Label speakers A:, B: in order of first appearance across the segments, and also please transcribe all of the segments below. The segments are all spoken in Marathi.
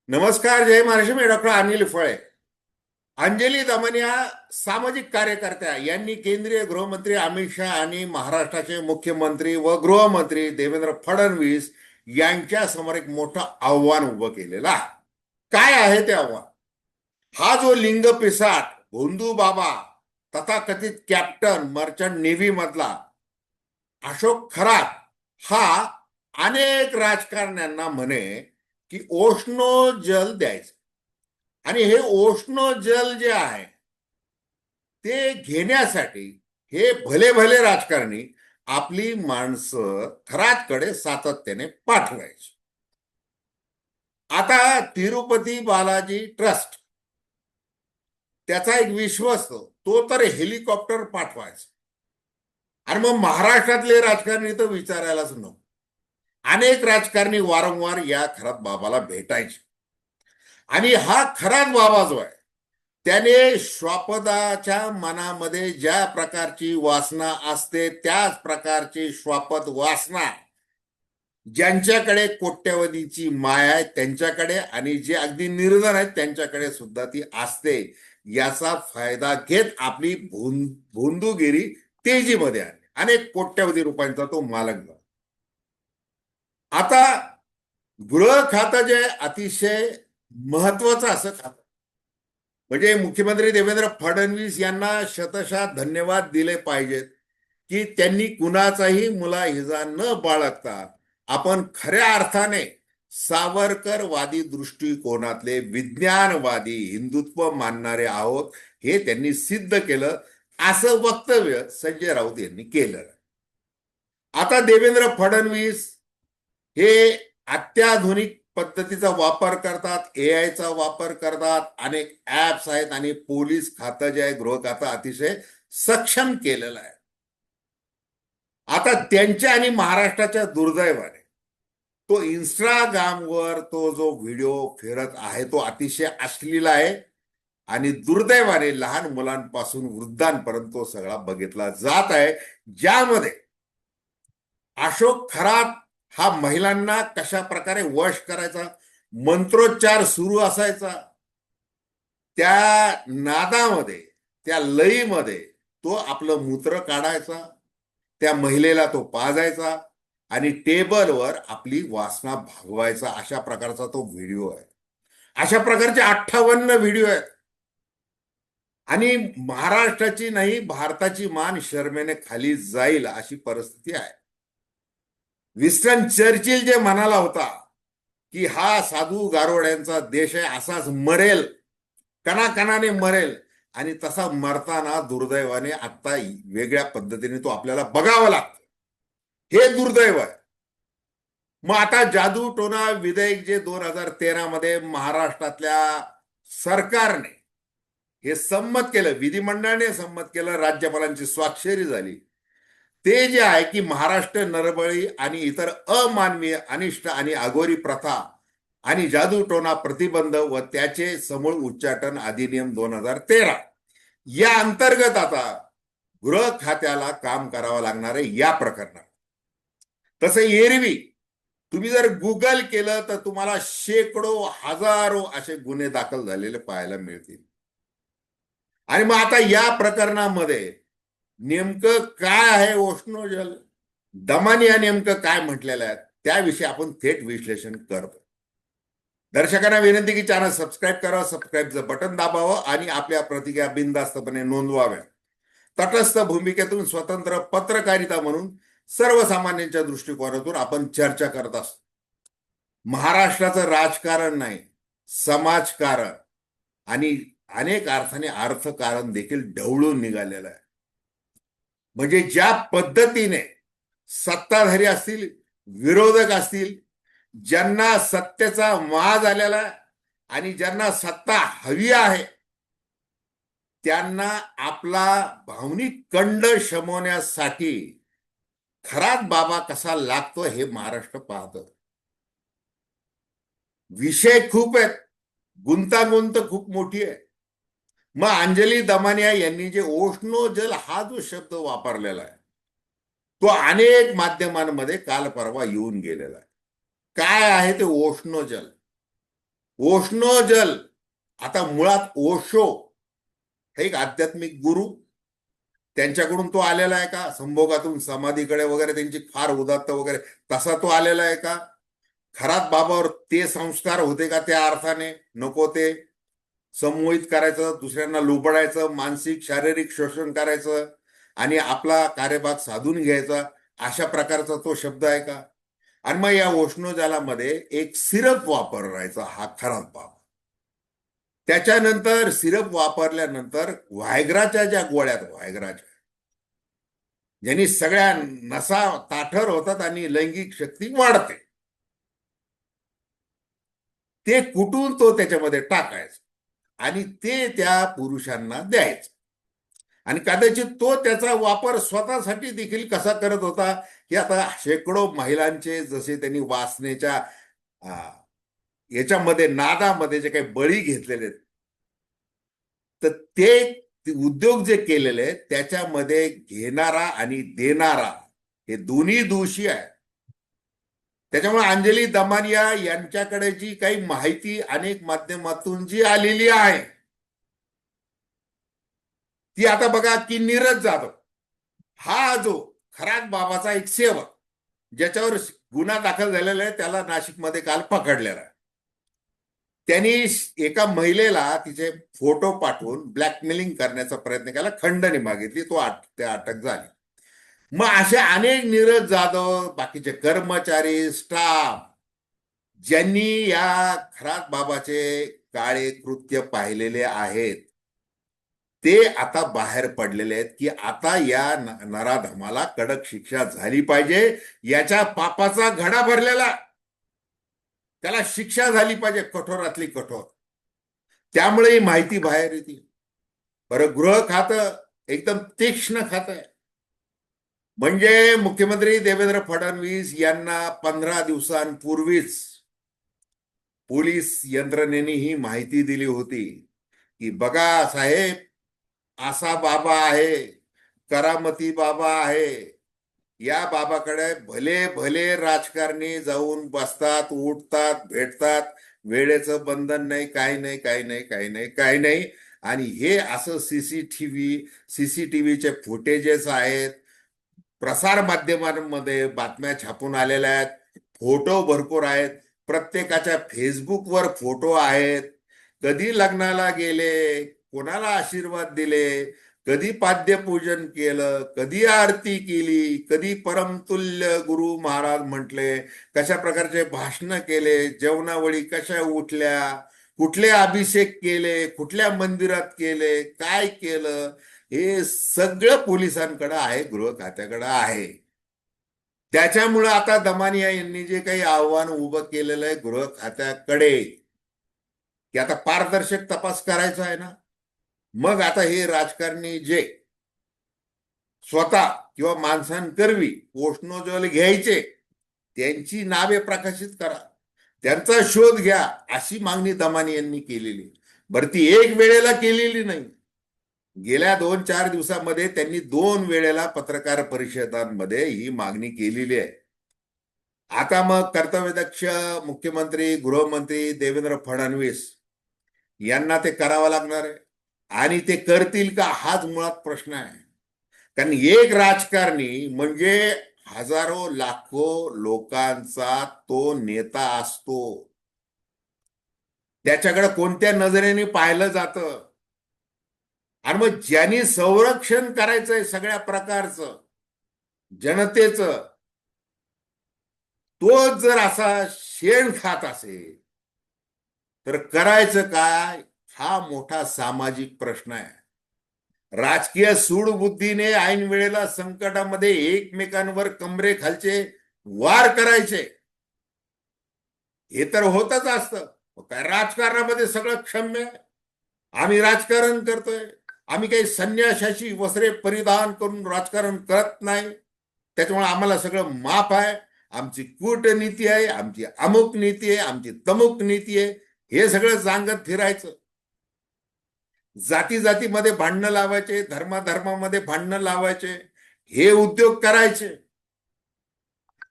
A: नमस्कार. जय महाराष्ट्र. मी डॉक्टर अनिल फळे. अंजली दमनिया सामाजिक कार्यकर्त्या यांनी केंद्रीय गृहमंत्री अमित शहा आणि महाराष्ट्राचे मुख्यमंत्री व गृहमंत्री देवेंद्र फडणवीस यांच्या समोर एक मोठं आव्हान उभं केलेलं आहे. काय आहे ते आव्हान? हा जो लिंग पिसाट भोंदू बाबा तथाकथित कॅप्टन मर्चंट नेव्ही मधला अशोक खरात हा अनेक राजकारण्यांना म्हणे की ओशनो जल द्यायचं, आणि हे ओशनो जल जे आहे ते घेण्यासाठी हे भले भले राजकारणी आपली माणसं थरातकडे सातत्याने पाठवायची. आता तिरुपती बालाजी ट्रस्ट त्याचा एक विश्वस्त तो तर हेलिकॉप्टर पाठवायचा, आणि मग महाराष्ट्रातले राजकारणी तर विचारायलाच नको. अनेक राजकारणी वारंवार या खरात बाबाला भेटायचे, आणि हा खरात बाबा जो आहे त्याने श्वापदाच्या मनामध्ये ज्या प्रकारची वासना असते त्याच प्रकारची श्वापद वासना ज्यांच्याकडे कोट्यवधीची माया आहे त्यांच्याकडे, आणि जे अगदी निर्धन आहेत त्यांच्याकडे सुद्धा ती असते. याचा फायदा घेत आपली भोंदूगिरी तेजीमध्ये आली. अनेक कोट्यवधी रुपयांचा तो मालक झाला. आता गृह खातं जे अतिशय महत्वाचं असं खातं, म्हणजे मुख्यमंत्री देवेंद्र फडणवीस यांना शतशः धन्यवाद दिले पाहिजेत की त्यांनी कुणाचाही मुलाहिजा न बाळगता आपण खऱ्या अर्थाने सावरकरवादी दृष्टिकोनातले विज्ञानवादी हिंदुत्व मानणारे आहोत हे त्यांनी सिद्ध केलं, असं वक्तव्य संजय राऊत यांनी केलं. आता देवेंद्र फडणवीस हे अत्याधुनिक पद्धतीचा वापर करतात, एआयचा वापर करतात, अनेक ऍप्स आहेत, आणि पोलीस खातं जे आहे गृह खातं अतिशय सक्षम केलेलं आहे. आता त्यांच्या आणि महाराष्ट्राच्या दुर्दैवाने तो इंस्टाग्रामवर तो जो व्हिडिओ फिरत आहे तो अतिशय अश्लील आहे, आणि दुर्दैवाने लहान मुलांपासून वृद्धांपर्यंत तो सगळा बघितला जात आहे, ज्यामध्ये अशोक खरात हा महिलांना कशा प्रकारे वश करायचा, मंत्रोच्चार सुरू असायचा, त्या नादामध्ये त्या लईमध्ये तो आपलं मूत्र काढायचा, त्या महिलेला तो पाजायचा आणि टेबलवर आपली वासना भागवायचा. अशा प्रकारचा तो व्हिडिओ आहे. अशा प्रकारचे 58 व्हिडिओ आहेत, आणि महाराष्ट्राची नाही भारताची मान शर्मेने खाली जाईल अशी परिस्थिती आहे. विन्स्टन चर्चिल जे म्हणाला होता की हा साधू गारोड्यांचा देश आहे, असाच मरेल, कणाकणाने मरेल, आणि तसा मरताना दुर्दैवाने आता वेगळ्या पद्धतीने तो आपल्याला बघावा लागतो. हे दुर्दैव आहे. मग आता जादू टोना विधेयक जे 2013 मध्ये महाराष्ट्रातल्या सरकारने हे संमत केलं, विधिमंडळाने संमत केलं, राज्यपालांची स्वाक्षरी झाली, ते जे आहे की महाराष्ट्र नरबळी आणि इतर अमानवीय अनिष्ट आणि अघोरी प्रथा आणि जादूटोना प्रतिबंध व त्याचे समूळ उच्चाटन अधिनियम 2013 या अंतर्गत आता गृह खात्याला काम करावं लागणार आहे या प्रकरणात. तसं एरवी तुम्ही जर गुगल केलं तर तुम्हाला शेकडो हजारो असे गुन्हे दाखल झालेले पाहायला मिळतील. आणि मग आता या प्रकरणामध्ये नेमकं काय आहे ओशनो जल, दमानिया नेमकं काय म्हटलेलं आहे त्याविषयी आपण थेट विश्लेषण करतो. दर्शकांना विनंती की चॅनल सबस्क्राईब करावं, सबस्क्राईबचं बटन दाबावं आणि आपल्या प्रतिक्रिया बिनधास्तपणे नोंदवाव्या. तटस्थ भूमिकेतून स्वतंत्र पत्रकारिता म्हणून सर्वसामान्यांच्या दृष्टिकोनातून आपण चर्चा करत असतो. महाराष्ट्राचं राजकारण नाही, समाजकारण आणि अनेक अर्थाने अर्थकारण देखील ढवळून निघालेलं आहे. म्हणजे ज्या पद्धतीने सत्ताधारी असतील, विरोधक असतील, ज्यांना सत्तेचा माज आलेला आणि ज्यांना सत्ता हवी आहे त्यांना आपला भावनिक कंड शमवण्यासाठी खरात बाबा कसा लागतो हे महाराष्ट्र पाहतं. विषय खूप आहेत, गुंतागुंत खूप मोठी आहे. मग अंजली दमानिया यांनी जे ओशनो जल हा जो शब्द वापरलेला आहे तो अनेक माध्यमांमध्ये काल परवा येऊन गेलेला आहे. काय आहे ते ओशनो जल? ओशोजल, आता मुळात ओशो हे एक आध्यात्मिक गुरु, त्यांच्याकडून तो आलेला आहे का? संभोगातून समाधीकडे वगैरे त्यांची फार उदात्त वगैरे, तसा तो आलेला आहे का? खरात बाबावर ते संस्कार होते का त्या अर्थाने? नको ते संमोहित करायचं, दुसऱ्यांना लुबडायचं, मानसिक शारीरिक शोषण करायचं आणि आपला कार्यभाग साधून घ्यायचा, अशा प्रकारचा तो शब्द आहे का? आणि मग या उष्णजालामध्ये एक सिरप वापरायचा, हा खरात बाबा. त्याच्यानंतर सिरप वापरल्यानंतर व्हायग्राच्या ज्या गोळ्यात, व्हायग्राच्या, ज्यांनी सगळ्या नसा ताठर होतात आणि लैंगिक शक्ती वाढते, ते कुटून तो त्याच्यामध्ये टाकायचं आणि ते त्या पुरुषांना द्यायचं. आणि कदाचित तो त्याचा वापर स्वतःसाठी देखील कसा करत होता, की आता शेकडो महिलांचे जसे त्यांनी वासनेच्या याच्यामध्ये, नादामध्ये जे काही बळी घेतलेले आहेत, तर ते उद्योग जे केलेले आहेत त्याच्यामध्ये घेणारा आणि देणारा हे दोन्ही दोषी आहेत. त्याच्यामुळे अंजली दमानिया यांच्याकडे जी काही माहिती अनेक माध्यमातून जी आलेली आहे, ती आता बघा की नीरज जाधव हा जो खरात बाबाचा एक सेवक, ज्याच्यावर गुन्हा दाखल झालेला आहे, त्याला नाशिकमध्ये काल पकडलेला आहे. त्यांनी एका महिलेला तिचे फोटो पाठवून ब्लॅकमेलिंग करण्याचा प्रयत्न केला, खंडणी मागितली, ते अटक झाली. मग असे अनेक नीरज जाधव, बाकीचे कर्मचारी, स्टाफ, ज्यांनी या खरात बाबाचे काळे कृत्य पाहिलेले आहेत, ते आता बाहेर पडलेले आहेत की आता या नराधमाला कडक शिक्षा झाली पाहिजे, याच्या पापाचा घडा भरलेला, त्याला शिक्षा झाली पाहिजे, कठोरातली कठोर. त्यामुळे ही माहिती बाहेर येते. बरं, गृह खातं एकदम तीक्ष्ण खातं आहे. म्हणजे मुख्यमंत्री देवेंद्र फडणवीस यांना 15 दिवसांपूर्वीच पोलीस यंत्रणेने ही माहिती दिली होती की बघा साहेब, असा बाबा आहे, करामती बाबा आहे, या बाबाकडे भले भले राजकारणी जाऊन बसतात, उठतात, भेटतात, वेळेचं बंधन नाही, काही नाही, काही नाही, काही नाही, काही नाही. आणि हे असं सीसीटीव्हीचे फुटेजेस आहेत, प्रसार माध्यमांमध्ये बातम्या छापून आलेल्या आहेत, फोटो भरपूर आहेत, प्रत्येकाच्या फेसबुकवर फोटो आहेत, कधी लग्नाला गेले, कोणाला आशीर्वाद दिले, कधी पाद्यपूजन केलं, कधी आरती केली, कधी परमतुल्य गुरु महाराज म्हटले, कशा प्रकारचे भाषण केले, जेवणावळी कशा उठल्या, कुठले अभिषेक केले, कुठल्या मंदिरात केले, काय केलं, हे सगळं पोलिसांकडे आहे, गृह खात्याकडे आहे. त्याच्यामुळं आता दमानिया यांनी जे काही आव्हान उभं केलेलं आहे गृह खात्याकडे, की आता पारदर्शक तपास करायचा आहे ना, मग आता हे राजकारणी जे स्वतः किंवा माणसांकरवी पोषणोज्वल घ्यायचे, त्यांची नावे प्रकाशित करा, त्यांचा शोध घ्या, अशी मागणी दमानी यांनी केलेली. बरं, ती एक वेळेला केलेली नाही, गेल्या 2-4 दिवसामध्ये त्यांनी 2 वेळेला पत्रकार परिषदांमध्ये ही मागणी केलेली आहे. आता मग कर्तव्यदक्ष मुख्यमंत्री, गृहमंत्री देवेंद्र फडणवीस यांना ते करावं लागणार आहे. आणि ते करतील का, हाच मुळात प्रश्न आहे. कारण एक राजकारणी म्हणजे हजारो लाखो लोकांचा तो नेता असतो, त्याच्याकडे कोणत्या नजरेने पाहिलं जातं. आणि मग ज्यांनी संरक्षण करायचंय सगळ्या प्रकारचं जनतेचं, तोच जर असा शेण खात असेल तर करायचं काय, हा मोठा सामाजिक प्रश्न आहे. राजकीय सूडबुद्धीने ऐन वेळेला संकटामध्ये एकमेकांवर कमरे खालचे वार करायचे, हे तर होतच असतं. काय राजकारणामध्ये सगळं क्षम्य आहे, आम्ही राजकारण करतोय, आम्ही काही संन्याशाची वस्त्रे परिधान करून राजकारण करत नाही, त्याच्यामुळे आम्हाला सगळं माफ आहे, आमची कूटनीती आहे, आमची अमुक नीती आहे, आमची तमुक नीती आहे, हे सगळं सांगत फिरायचं. जाती जातीमध्ये भांडणं लावायचे, धर्माधर्मामध्ये भांडणं लावायचे, हे उद्योग करायचे.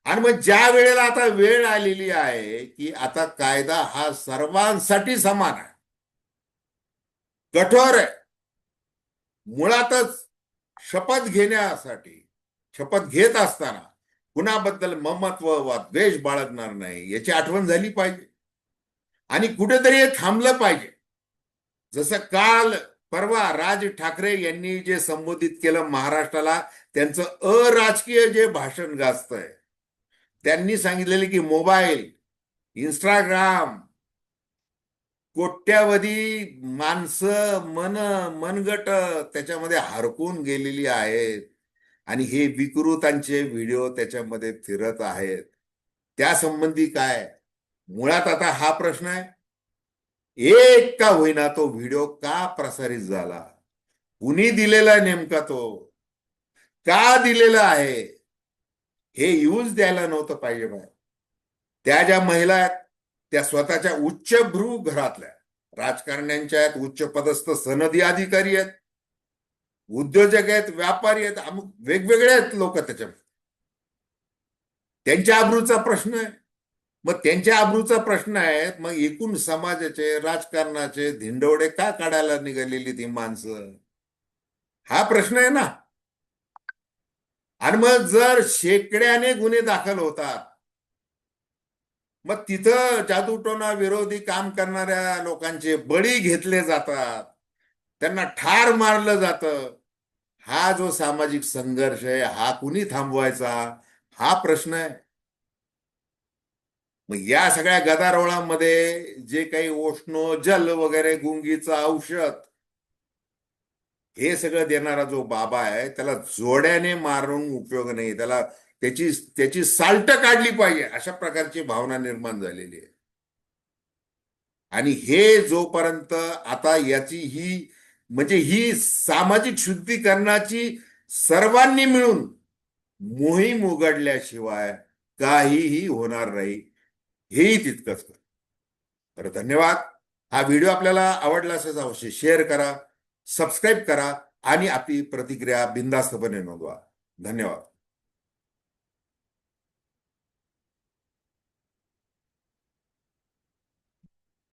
A: आणि मग ज्या वेळेला आता वेळ आलेली आहे की आता कायदा हा सर्वांसाठी समान आहे, कठोर आहे, मुळातच शपथ घेण्यासाठी, शपथ घेत असताना कुणाबद्दल ममत्व वा द्वेष बाळगणार नाही याची आठवण झाली पाहिजे. आणि कुठेतरी हे थांबलं पाहिजे. जसं काल परवा राज ठाकरे यांनी जे संबोधित केलं महाराष्ट्राला, त्यांचं अराजकीय जे भाषण गाजतंय, त्यांनी सांगितलेले की मोबाईल, इंस्टाग्राम, कोट्यावधी माणसं मनगट त्याच्यामध्ये हरकून गेलेली आहेत आणि हे विकृतांचे व्हिडिओ त्याच्यामध्ये फिरत आहेत. त्या संबंधी काय, मुळात आता हा प्रश्न आहे, एक का होईना तो व्हिडिओ का प्रसारित झाला, कुणी दिलेला नेमका तो, का दिलेला आहे, हे यूज द्यायला नव्हतं पाहिजे बाहेर. त्या ज्या महिला आहेत त्या स्वतःच्या उच्चभ्रू घरातल्या राजकारण्यांच्या आहेत, उच्च पदस्थ सनदी अधिकारी आहेत, उद्योजक आहेत, व्यापारी आहेत, अमुक वेगवेगळे आहेत लोक त्याच्यामध्ये. त्यांच्या आबरूचा प्रश्न आहे. मग त्यांच्या आबरूचा प्रश्न आहे, मग एकूण समाजाचे राजकारणाचे धिंडवडे का काढायला निघालेली ती माणसं, हा प्रश्न आहे ना. आणि मग जर शेकड्याने गुन्हे दाखल होतात, मग तिथं जादूटोना विरोधी काम करणाऱ्या लोकांचे बळी घेतले जातात, त्यांना ठार मारलं जातं, हा जो सामाजिक संघर्ष आहे हा कुणी थांबवायचा, हा प्रश्न आहे. मग या सगळ्या गदारोळामध्ये जे काही ओष्णो जल वगैरे गुंगीचं औषध हे सगळं देणारा जो बाबा आहे त्याला जोड्याने मारून उपयोग नाही, त्याला त्याची त्याची साल्ट काढली पाहिजे, अशा प्रकारची भावना निर्माण झालेली आहे. आणि हे जोपर्यंत आता याची ही म्हणजे ही सामाजिक शुद्धीकरणाची सर्वांनी मिळून मोहीम उघडल्याशिवाय काहीही होणार नाही, हेही तितकंच. तर धन्यवाद. हा व्हिडिओ आपल्याला आवडला असेल अवश्य शेअर करा, सबस्क्राईब करा आणि आपली प्रतिक्रिया बिनधास्तपणे नोंदवा. धन्यवाद.